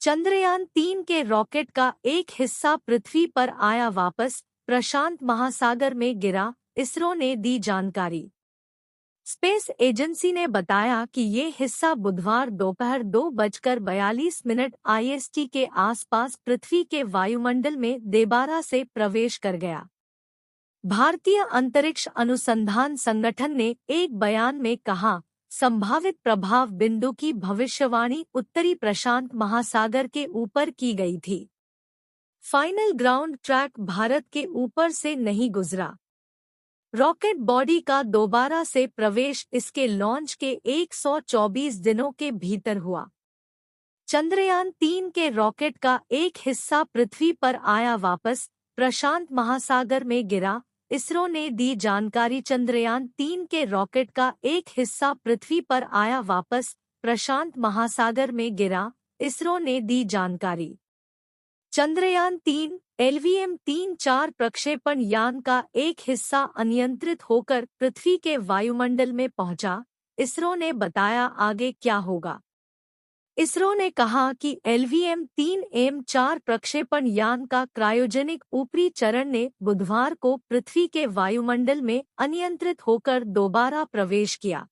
चंद्रयान-3 के रॉकेट का एक हिस्सा पृथ्वी पर आया वापस, प्रशांत महासागर में गिरा, इसरो ने दी जानकारी। स्पेस एजेंसी ने बताया कि ये हिस्सा बुधवार दोपहर 2:42 IST के आसपास पृथ्वी के वायुमंडल में दोबारा से प्रवेश कर गया। भारतीय अंतरिक्ष अनुसंधान संगठन ने एक बयान में कहा, संभावित प्रभाव बिंदु की भविष्यवाणी उत्तरी प्रशांत महासागर के ऊपर की गई थी। फाइनल ग्राउंड ट्रैक भारत के ऊपर से नहीं गुजरा। रॉकेट बॉडी का दोबारा से प्रवेश इसके लॉन्च के 124 दिनों के भीतर हुआ। चंद्रयान-3 के रॉकेट का एक हिस्सा पृथ्वी पर आया वापस, प्रशांत महासागर में गिरा, इसरो ने दी जानकारी। चंद्रयान-3 के रॉकेट का एक हिस्सा पृथ्वी पर आया वापस, प्रशांत महासागर में गिरा, इसरो ने दी जानकारी। चंद्रयान-3 LVM-3 प्रक्षेपण यान का एक हिस्सा अनियंत्रित होकर पृथ्वी के वायुमंडल में पहुंचा, इसरो ने बताया। आगे क्या होगा? इसरो ने कहा कि LVM-3M4 प्रक्षेपण यान का क्रायोजेनिक ऊपरी चरण ने बुधवार को पृथ्वी के वायुमंडल में अनियंत्रित होकर दोबारा प्रवेश किया।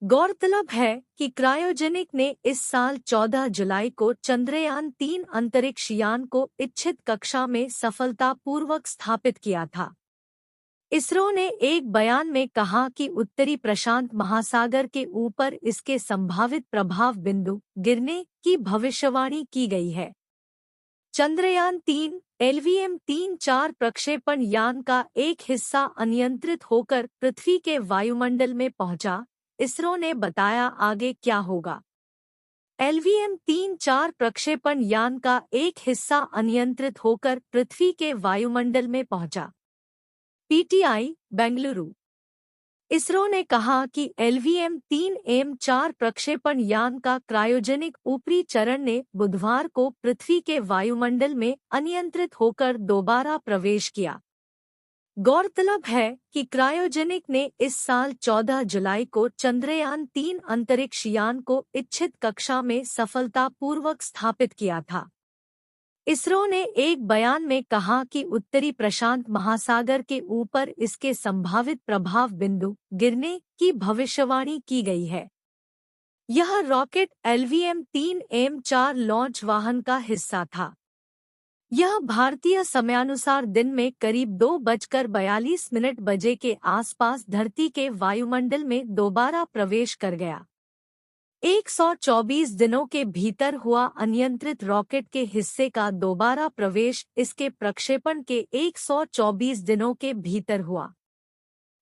गौरतलब है कि क्रायोजेनिक ने इस साल 14 जुलाई को चंद्रयान-3 अंतरिक्ष यान को इच्छित कक्षा में सफलतापूर्वक स्थापित किया था। इसरो ने एक बयान में कहा कि उत्तरी प्रशांत महासागर के ऊपर इसके संभावित प्रभाव बिंदु गिरने की भविष्यवाणी की गई है। चंद्रयान-3 LVM-3 प्रक्षेपण यान का एक हिस्सा अनियंत्रित होकर पृथ्वी के वायुमंडल में पहुंचा, इसरो ने बताया। आगे क्या होगा? LVM-3 प्रक्षेपण यान का एक हिस्सा अनियंत्रित होकर पृथ्वी के वायुमंडल में पहुंचा। PTI, बेंगलुरु। इसरो ने कहा कि LVM-3M4 प्रक्षेपण यान का क्रायोजेनिक ऊपरी चरण ने बुधवार को पृथ्वी के वायुमंडल में अनियंत्रित होकर दोबारा प्रवेश किया। गौरतलब है कि क्रायोजेनिक ने इस साल 14 जुलाई को चंद्रयान-3 अंतरिक्ष यान को इच्छित कक्षा में सफलतापूर्वक स्थापित किया था। इसरो ने एक बयान में कहा कि उत्तरी प्रशांत महासागर के ऊपर इसके संभावित प्रभाव बिंदु गिरने की भविष्यवाणी की गई है। यह रॉकेट LVM-3M4 लॉन्च वाहन का हिस्सा था। यह भारतीय समयानुसार दिन में करीब 2:42 बजे के आसपास धरती के वायुमंडल में दोबारा प्रवेश कर गया। 124 दिनों के भीतर हुआ अनियंत्रित रॉकेट के हिस्से का दोबारा प्रवेश इसके प्रक्षेपण के 124 दिनों के भीतर हुआ।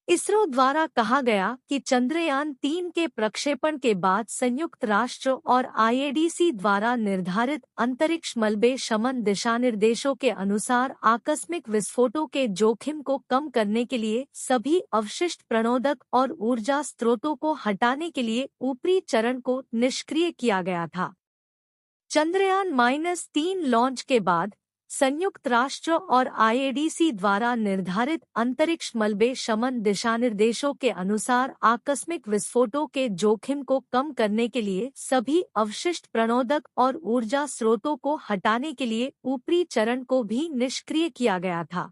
इसरो द्वारा कहा गया कि चंद्रयान-3 के प्रक्षेपण के बाद संयुक्त राष्ट्र और IADC द्वारा निर्धारित अंतरिक्ष मलबे शमन दिशानिर्देशों के अनुसार आकस्मिक विस्फोटों के जोखिम को कम करने के लिए सभी अवशिष्ट प्रणोदक और ऊर्जा स्रोतों को हटाने के लिए ऊपरी चरण को निष्क्रिय किया गया था। चंद्रयान-3 लॉन्च के बाद संयुक्त राष्ट्र और IADC द्वारा निर्धारित अंतरिक्ष मलबे शमन दिशानिर्देशों के अनुसार आकस्मिक विस्फोटों के जोखिम को कम करने के लिए सभी अवशिष्ट प्रणोदक और ऊर्जा स्रोतों को हटाने के लिए ऊपरी चरण को भी निष्क्रिय किया गया था।